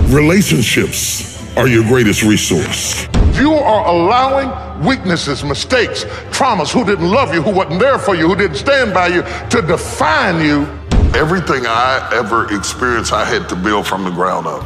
Relationships are your greatest resource. You are allowing weaknesses, mistakes, traumas, who didn't love you, who wasn't there for you, who didn't stand by you, to define you. Everything I ever experienced, I had to build from the ground up.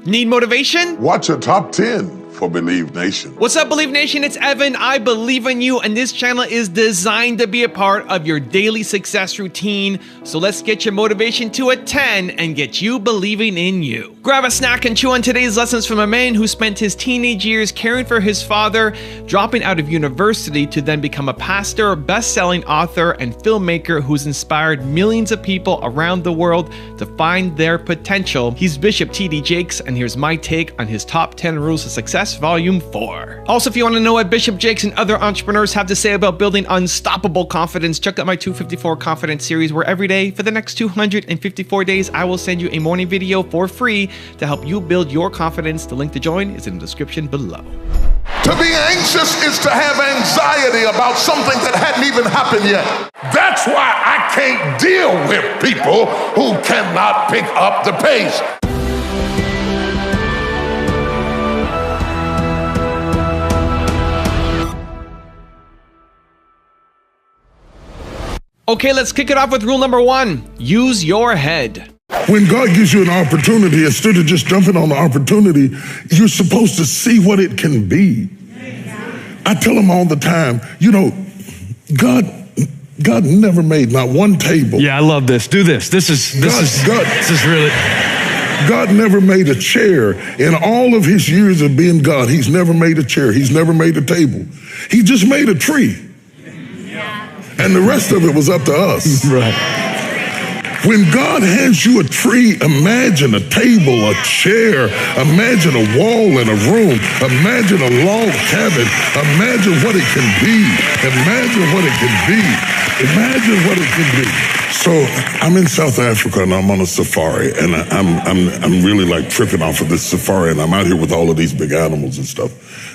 Need motivation? Watch a top 10 for Believe Nation. What's up, Believe Nation? It's Evan. I believe in you, and this channel is designed to be a part of your daily success routine. So let's get your motivation to a 10 and get you believing in you. Grab a snack and chew on today's lessons from a man who spent his teenage years caring for his father, dropping out of university to then become a pastor, best-selling author, and filmmaker who's inspired millions of people around the world to find their potential. He's Bishop T.D. Jakes, and here's my take on his top 10 rules of success, Volume 4. Also, if you want to know what Bishop Jakes and other entrepreneurs have to say about building unstoppable confidence, check out my 254 Confidence series, where every day for the next 254 days, I will send you a morning video for free to help you build your confidence. The link to join is in the description below. To be anxious is to have anxiety about something that hadn't even happened yet. That's why I can't deal with people who cannot pick up the pace. Okay, let's kick it off with rule number 1. Use your head. When God gives you an opportunity, instead of just jumping on the opportunity, you're supposed to see what it can be. I tell them all the time, you know, God never made not one table. Yeah, I love this. Do this. This is really. God never made a chair. In all of his years of being God, he's never made a chair. He's never made a table. He just made a tree. And the rest of it was up to us. Right. When God hands you a tree, imagine a table, a chair, imagine a wall in a room, imagine a log cabin, imagine what it can be, imagine what it can be, imagine what it can be. So I'm in South Africa and I'm on a safari, and I'm really like tripping off of this safari, and I'm out here with all of these big animals and stuff.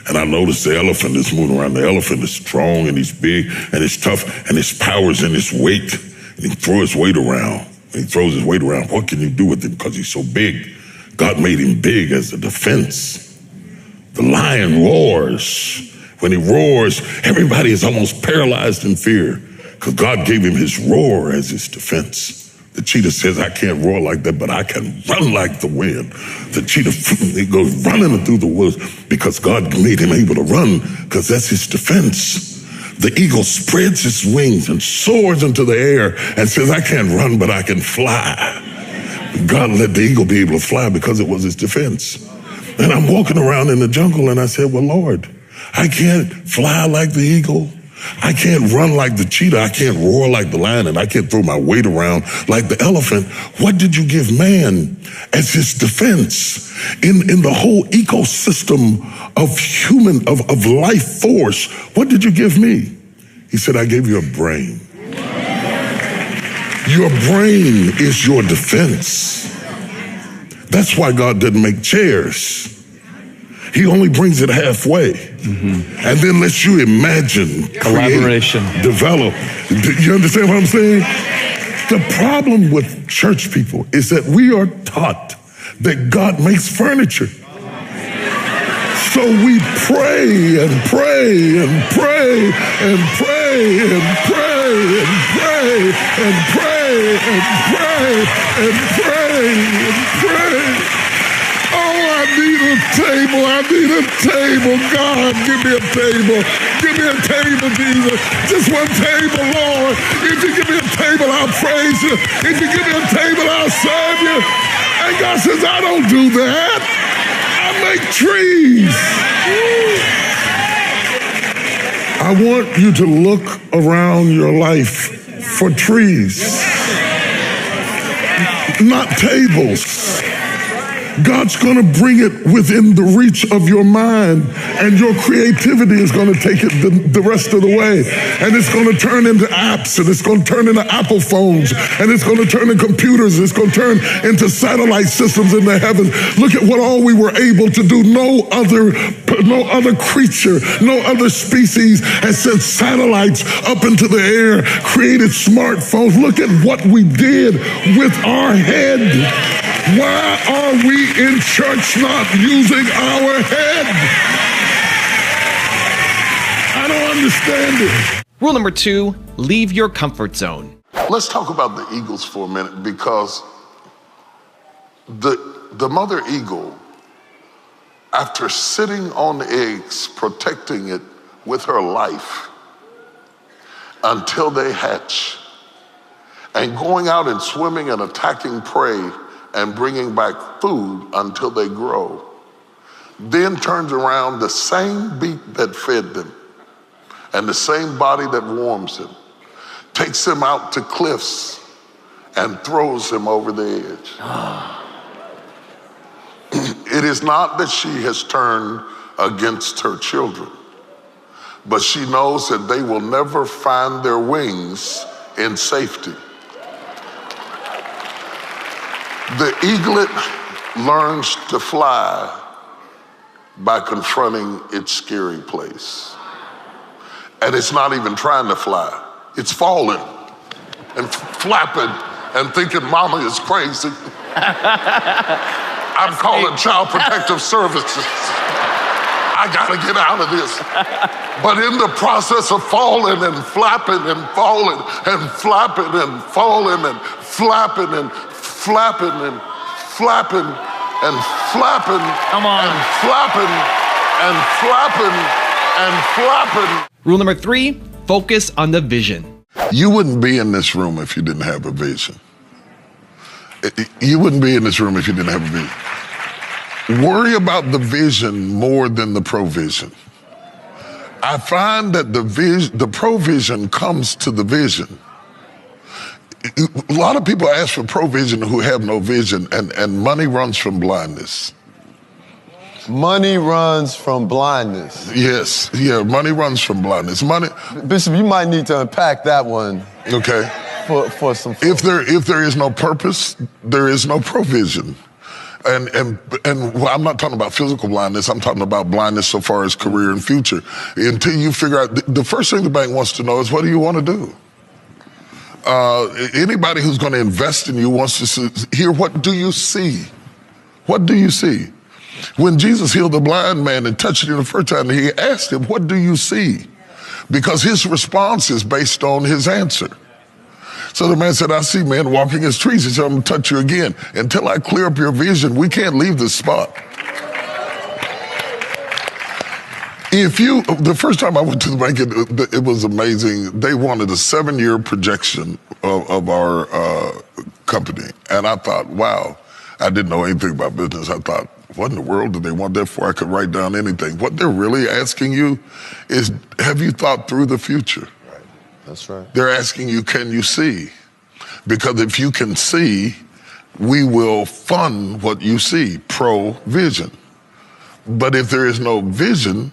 And I noticed the elephant is moving around. The elephant is strong and he's big and he's tough and his power's in his weight. And he throws his weight around. And he throws his weight around. What can you do with him? Because he's so big. God made him big as a defense. The lion roars. When he roars, everybody is almost paralyzed in fear because God gave him his roar as his defense. The cheetah says, I can't roar like that, but I can run like the wind. The cheetah, he goes running through the woods because God made him able to run because that's his defense. The eagle spreads its wings and soars into the air and says, I can't run, but I can fly. God let the eagle be able to fly because it was his defense. And I'm walking around in the jungle and I said, well, Lord, I can't fly like the eagle. I can't run like the cheetah. I can't roar like the lion, and I can't throw my weight around like the elephant. What did you give man as his defense in the whole ecosystem of life force? What did you give me? He said, I gave you a brain. Your brain is your defense. That's why God didn't make chairs. He only brings it halfway, and then lets you imagine, collaboration, create, develop. You understand what I'm saying? The problem with church people is that we are taught that God makes furniture. So we pray and pray and pray and pray and pray and pray and pray and pray and pray and pray. Oh, I need a table. I need a table. God, give me a table. Give me a table, Jesus. Just one table, Lord. If you give me a table, I'll praise you. If you give me a table, I'll serve you. And God says, I don't do that. I make trees. I want you to look around your life for trees, not tables. God's going to bring it within the reach of your mind, and your creativity is going to take it the rest of the way. And it's going to turn into apps, and it's going to turn into Apple phones, and it's going to turn into computers. It's going to turn into satellite systems in the heavens. Look at what all we were able to do. No other creature, no other species has sent satellites up into the air, created smartphones. Look at what we did with our head. Why are we in church not using our head? I don't understand it. Rule number 2, leave your comfort zone. Let's talk about the eagles for a minute, because the mother eagle, after sitting on the eggs, protecting it with her life until they hatch, and going out and swimming and attacking prey and bringing back food until they grow, then turns around, the same beak that fed them and the same body that warms them, takes them out to cliffs and throws them over the edge. It is not that she has turned against her children, but she knows that they will never find their wings in safety. The eaglet learns to fly by confronting its scary place. And it's not even trying to fly. It's falling and flapping and thinking mama is crazy. I'm calling Child Protective Services. I gotta get out of this. But in the process of falling and flapping and falling and flapping and falling and flapping and flapping and flapping and flapping and flapping and flapping and flapping. Rule number 3, focus on the vision. You wouldn't be in this room if you didn't have a vision. You wouldn't be in this room if you didn't have a vision. Worry about the vision more than the provision. I find that the provision comes to the vision. A lot of people ask for provision who have no vision, and money runs from blindness. Money runs from blindness. Yes, yeah, money runs from blindness. Money. Bishop, you might need to unpack that one. Okay. For some. If there is no purpose, there is no provision. And well, I'm not talking about physical blindness. I'm talking about blindness so far as career and future. Until you figure out, the first thing the bank wants to know is, what do you want to do? Anybody who's going to invest in you wants to hear, what do you see? What do you see? When Jesus healed the blind man and touched him the first time, he asked him, what do you see? Because his response is based on his answer. So the man said, I see men walking as trees. He said, I'm going to touch you again. Until I clear up your vision, we can't leave this spot. The first time I went to the bank, it was amazing. They wanted a 7-year projection of our company. And I thought, wow, I didn't know anything about business. I thought, what in the world do they want that for? I could write down anything. What they're really asking you is, have you thought through the future? Right. That's right. They're asking you, can you see? Because if you can see, we will fund what you see, provision. But if there is no vision,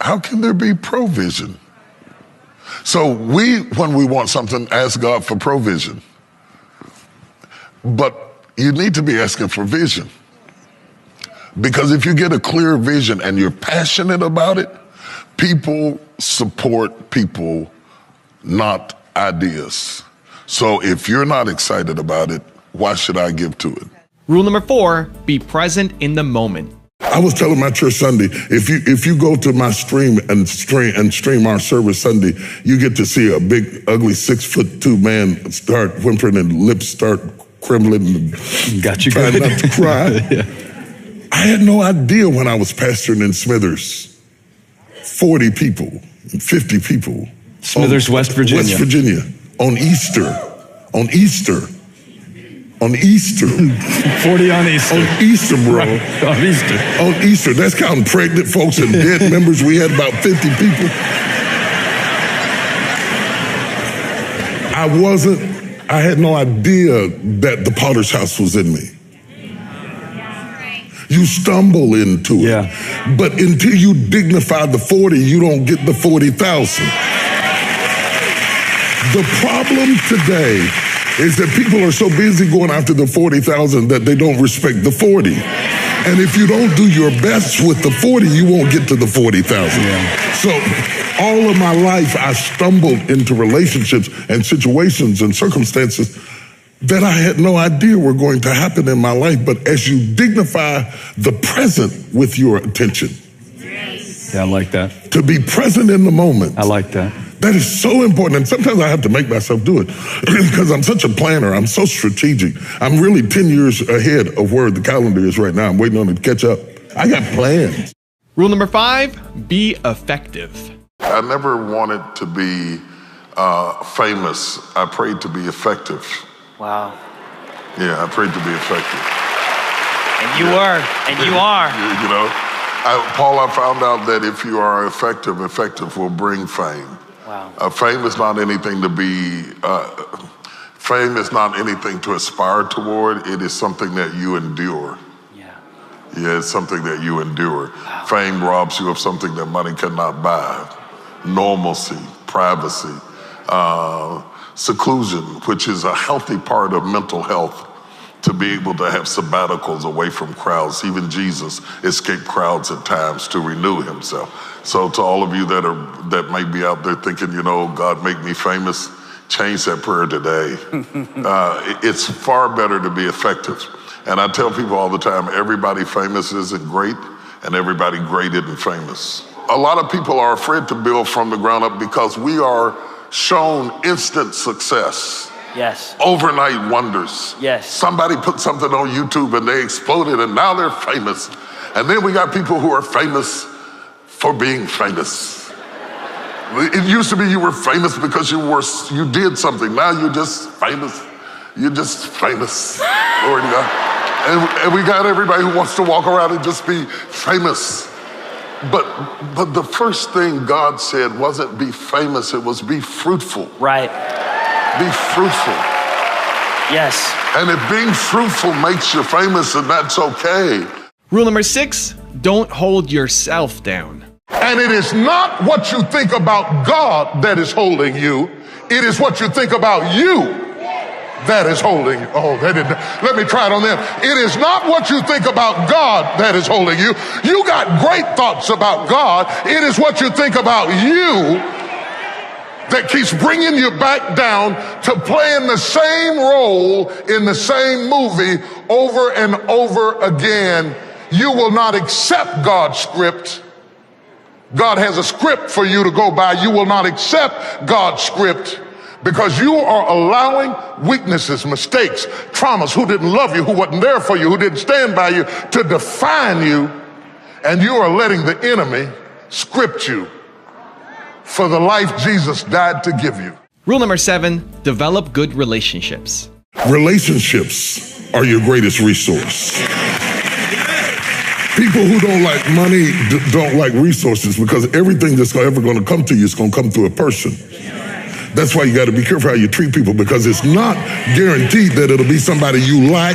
how can there be provision? So when we want something, ask God for provision. But you need to be asking for vision. Because if you get a clear vision and you're passionate about it, people support people, not ideas. So if you're not excited about it, why should I give to it? Rule number 4, be present in the moment. I was telling my church Sunday, if you go to my stream our service Sunday, you get to see a big, ugly 6'2" man start whimpering and lips start trembling. Got you trying good. not to cry. Yeah. I had no idea when I was pastoring in Smithers, 40 people, 50 people. Smithers, West Virginia. West Virginia, on Easter. 40 on Easter. On Easter, bro. Right. On Easter. On Easter. That's counting pregnant folks and dead members. We had about 50 people. I had no idea that the Potter's house was in me. You stumble into it. Yeah. But until you dignify the 40, you don't get the 40,000. The problem today is that people are so busy going after the 40,000 that they don't respect the 40. And if you don't do your best with the 40, you won't get to the 40,000. Yeah. So all of my life, I stumbled into relationships and situations and circumstances that I had no idea were going to happen in my life. But as you dignify the present with your attention. Yeah, I like that. To be present in the moment. I like that. That is so important. And sometimes I have to make myself do it because I'm such a planner. I'm so strategic. I'm really 10 years ahead of where the calendar is right now. I'm waiting on it to catch up. I got plans. Rule number 5, be effective. I never wanted to be famous. I prayed to be effective. Wow. Yeah, I prayed to be effective. And you were, and you are. You know, Paul, I found out that if you are effective, effective will bring fame. Wow. Fame is not anything to be, fame is not anything to aspire toward. It is something that you endure. Yeah, it's something that you endure. Wow. Fame robs you of something that money cannot buy. Normalcy, privacy, seclusion, which is a healthy part of mental health, to be able to have sabbaticals away from crowds. Even Jesus escaped crowds at times to renew himself. So to all of you that may be out there thinking, you know, God make me famous, change that prayer today. It's far better to be effective. And I tell people all the time, everybody famous isn't great, and everybody great isn't famous. A lot of people are afraid to build from the ground up because we are shown instant success. Yes. Overnight wonders. Yes. Somebody put something on YouTube and they exploded and now they're famous. And then we got people who are famous for being famous. It used to be you were famous because you did something. Now you're just famous. You're just famous. Glory to God. And we got everybody who wants to walk around and just be famous. But the first thing God said wasn't be famous, it was be fruitful. Right. Be fruitful. Yes. And if being fruitful makes you famous, then that's okay. Rule number 6, don't hold yourself down. And it is not what you think about God that is holding you. It is what you think about you that is holding you. Oh, let me try it on them. It is not what you think about God that is holding you. You got great thoughts about God. It is what you think about you that keeps bringing you back down to playing the same role in the same movie over and over again. You will not accept God's script. God has a script for you to go by. You will not accept God's script because you are allowing weaknesses, mistakes, traumas, who didn't love you, who wasn't there for you, who didn't stand by you, to define you, and you are letting the enemy script you for the life Jesus died to give you. Rule number 7, develop good relationships. Relationships are your greatest resource. People who don't like money don't like resources because everything that's ever going to come to you is going to come through a person. That's why you got to be careful how you treat people because it's not guaranteed that it'll be somebody you like,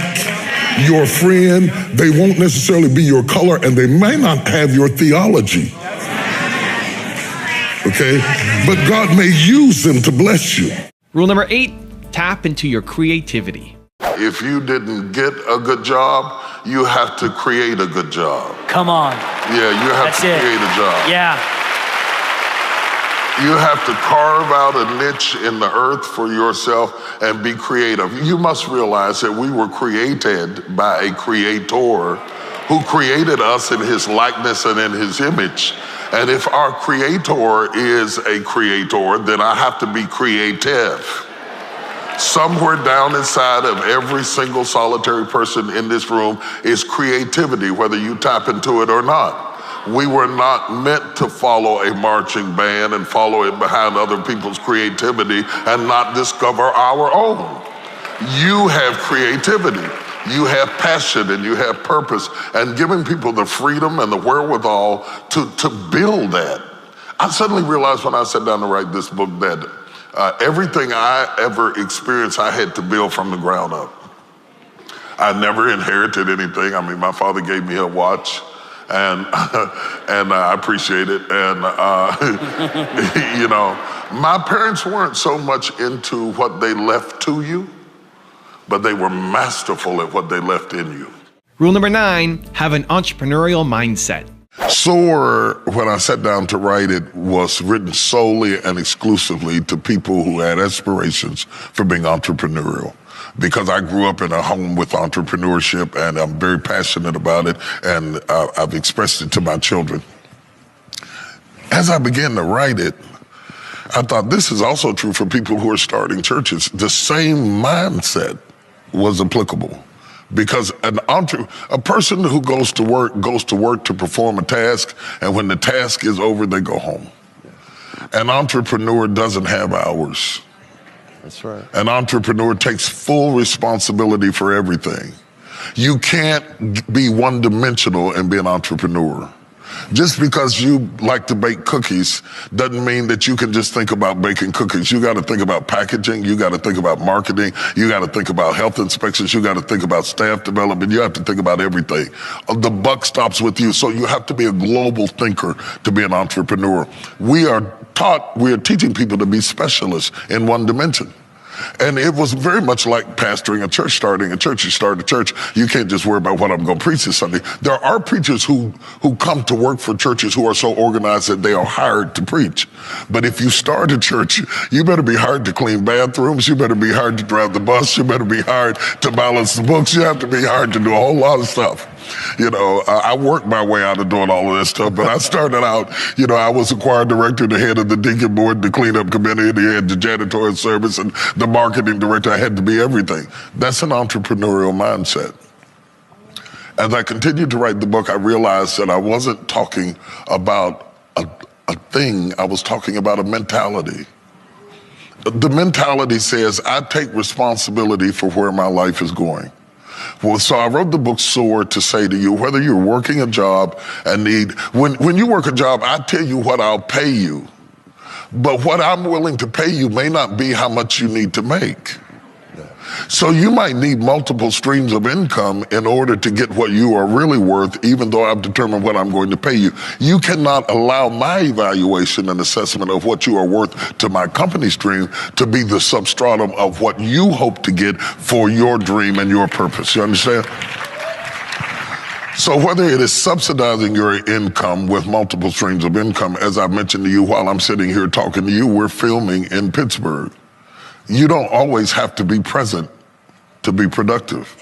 your friend. They won't necessarily be your color and they may not have your theology. Okay? But God may use them to bless you. Rule number 8, tap into your creativity. If you didn't get a good job, you have to create a good job. Come on. Yeah, you have That's to it. create a job. Yeah. You have to carve out a niche in the earth for yourself and be creative. You must realize that we were created by a creator who created us in his likeness and in his image. And if our creator is a creator, then I have to be creative. Somewhere down inside of every single solitary person in this room is creativity, whether you tap into it or not. We were not meant to follow a marching band and follow it behind other people's creativity and not discover our own. You have creativity, you have passion, and you have purpose, and giving people the freedom and the wherewithal to build that. I suddenly realized when I sat down to write this book that everything I ever experienced, I had to build from the ground up. I never inherited anything. I mean, my father gave me a watch, and I appreciate it. And you know, my parents weren't so much into what they left to you, but they were masterful at what they left in you. Rule number 9, have an entrepreneurial mindset. SOAR, when I sat down to write it, was written solely and exclusively to people who had aspirations for being entrepreneurial. Because I grew up in a home with entrepreneurship, and I'm very passionate about it, and I've expressed it to my children. As I began to write it, I thought this is also true for people who are starting churches. The same mindset was applicable. Because a person who goes to work to perform a task, and when the task is over, they go home. An entrepreneur doesn't have hours. That's right. An entrepreneur takes full responsibility for everything. You can't be one-dimensional and be an entrepreneur. Just because you like to bake cookies doesn't mean that you can just think about baking cookies. You got to think about packaging. You got to think about marketing. You got to think about health inspections. You got to think about staff development. You have to think about everything. The buck stops with you. So you have to be a global thinker to be an entrepreneur. We are teaching people to be specialists in one dimension. And it was very much like pastoring a church, starting a church. You start a church, you can't just worry about what I'm going to preach this Sunday. There are preachers who come to work for churches who are so organized that they are hired to preach. But if you start a church, you better be hired to clean bathrooms. You better be hired to drive the bus. You better be hired to balance the books. You have to be hired to do a whole lot of stuff. You know, I worked my way out of doing all of this stuff, but I started out, you know, I was the choir director, the head of the deacon board, the cleanup committee, the head, the janitorial service, and the marketing director. I had to be everything. That's an entrepreneurial mindset. As I continued to write the book, I realized that I wasn't talking about a thing, I was talking about a mentality. The mentality says, I take responsibility for where my life is going. Well, so I wrote the book SOAR to say to you, whether you're working a job and when you work a job, I tell you what I'll pay you. But what I'm willing to pay you may not be how much you need to make. So you might need multiple streams of income in order to get what you are really worth, even though I've determined what I'm going to pay you. You cannot allow my evaluation and assessment of what you are worth to my company stream to be the substratum of what you hope to get for your dream and your purpose. You understand? So whether it is subsidizing your income with multiple streams of income, as I mentioned to you while I'm sitting here talking to you, we're filming in Pittsburgh. You don't always have to be present to be productive.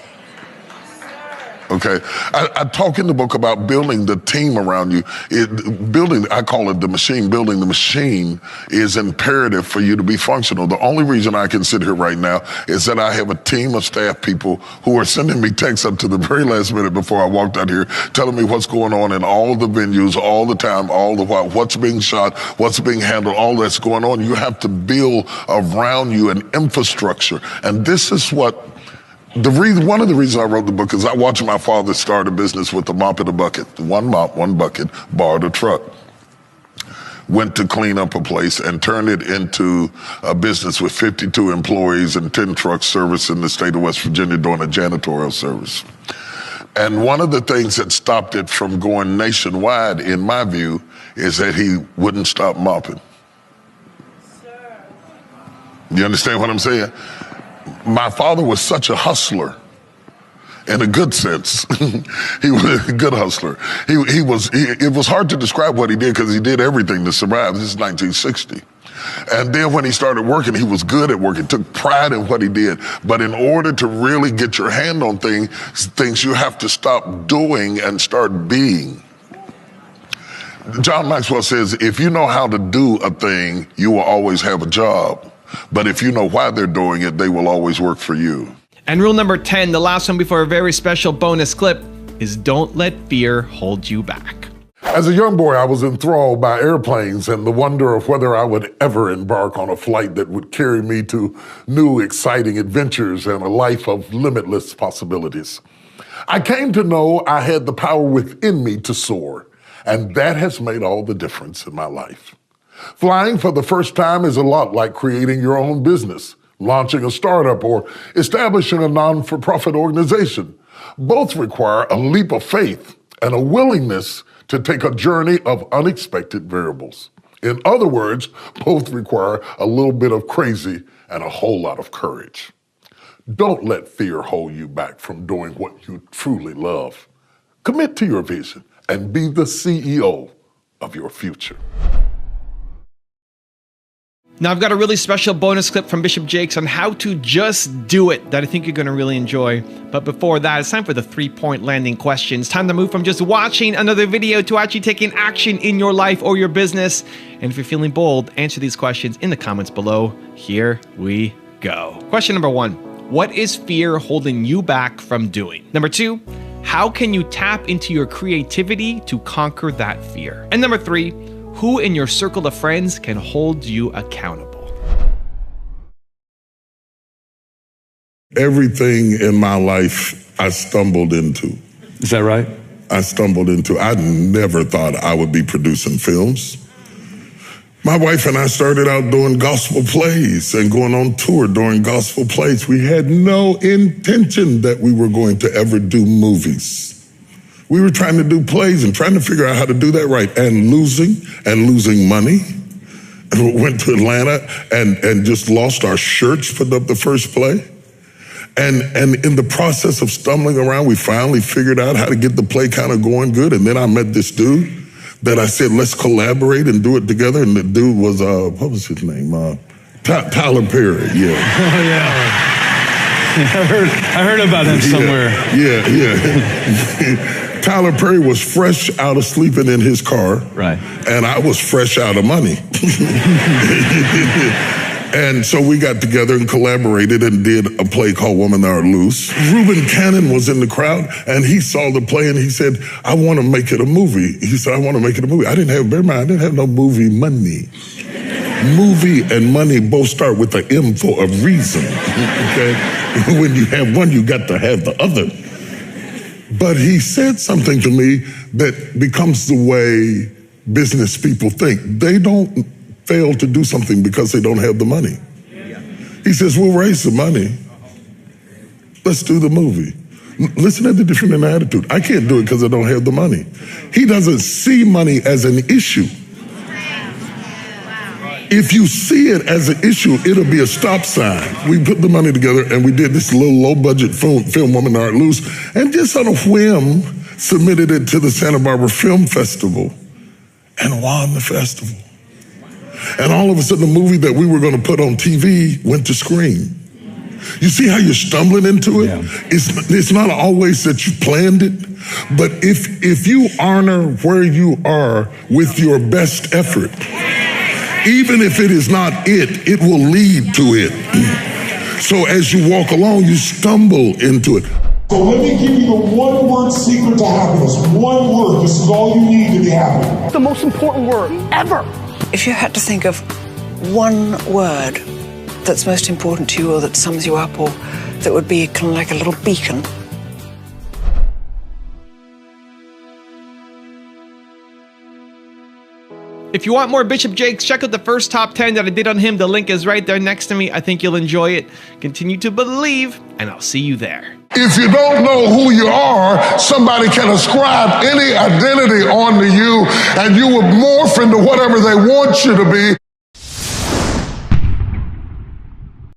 Okay, I talk in the book about building the team around you. I call it the machine. Building the machine is imperative for you to be functional. The only reason I can sit here right now is that I have a team of staff people who are sending me texts up to the very last minute before I walked out here, telling me what's going on in all the venues, all the time, all the while, what's being shot, what's being handled, all that's going on. You have to build around you an infrastructure. And this is one of the reasons I wrote the book is I watched my father start a business with a mop and a bucket. One mop, one bucket, borrowed a truck. Went to clean up a place and turned it into a business with 52 employees and 10 trucks servicing the state of West Virginia doing a janitorial service. And one of the things that stopped it from going nationwide, in my view, is that he wouldn't stop mopping. You understand what I'm saying? My father was such a hustler, in a good sense. He was a good hustler. It was hard to describe what he did because he did everything to survive. This is 1960. And then when he started working, he was good at work. He took pride in what he did. But in order to really get your hand on things you have to stop doing and start being. John Maxwell says, if you know how to do a thing, you will always have a job. But if you know why they're doing it, they will always work for you. And rule number 10, the last one before a very special bonus clip, is don't let fear hold you back. As a young boy, I was enthralled by airplanes and the wonder of whether I would ever embark on a flight that would carry me to new, exciting adventures and a life of limitless possibilities. I came to know I had the power within me to soar, and that has made all the difference in my life. Flying for the first time is a lot like creating your own business, launching a startup, or establishing a non-for-profit organization. Both require a leap of faith and a willingness to take a journey of unexpected variables. In other words, both require a little bit of crazy and a whole lot of courage. Don't let fear hold you back from doing what you truly love. Commit to your vision and be the CEO of your future. Now, I've got a really special bonus clip from Bishop Jakes on how to just do it that I think you're going to really enjoy. But before that, it's time for the 3-point landing questions. Time to move from just watching another video to actually taking action in your life or your business. And if you're feeling bold, answer these questions in the comments below. Here we go. Question number 1. What is fear holding you back from doing? Number 2, how can you tap into your creativity to conquer that fear? And number 3, who in your circle of friends can hold you accountable? Everything in my life I stumbled into. Is that right? I never thought I would be producing films. My wife and I started out doing gospel plays and going on tour doing gospel plays. We had no intention that we were going to ever do movies. We were trying to do plays and trying to figure out how to do that right, and losing money. And we went to Atlanta and just lost our shirts putting up the first play. And in the process of stumbling around, we finally figured out how to get the play kind of going good. And then I met this dude that I said, let's collaborate and do it together. And the dude was, what was his name? Tyler Perry, yeah. Oh, yeah. I heard about him somewhere. Yeah. Tyler Perry was fresh out of sleeping in his car. Right. And I was fresh out of money. And so we got together and collaborated and did a play called Women That Are Loose. Reuben Cannon was in the crowd, and he saw the play and he said, I want to make it a movie. He said, I want to make it a movie. Bear in mind, I didn't have no movie money. Movie and money both start with the M for a reason, okay? When you have one, you got to have the other. But he said something to me that becomes the way business people think. They don't fail to do something because they don't have the money. He says, we'll raise the money. Let's do the movie. Listen to the difference in attitude. I can't do it because I don't have the money. He doesn't see money as an issue. If you see it as an issue, it'll be a stop sign. We put the money together and we did this little low-budget film, Women That Are Loose, and just on a whim, submitted it to the Santa Barbara Film Festival and won the festival. And all of a sudden, the movie that we were going to put on TV went to screen. You see how you're stumbling into it? Yeah. It's not always that you planned it, but if you honor where you are with your best effort, even if it is not it, it will lead to it. So as you walk along, you stumble into it. So let me give you the one-word secret to happiness. One word. This is all you need to be happy. The most important word ever. If you had to think of one word that's most important to you, or that sums you up, or that would be kind of like a little beacon. If you want more Bishop Jakes, check out the first top 10 that I did on him. The link is right there next to me. I think you'll enjoy it. Continue to believe, and I'll see you there. If you don't know who you are, somebody can ascribe any identity onto you, and you will morph into whatever they want you to be.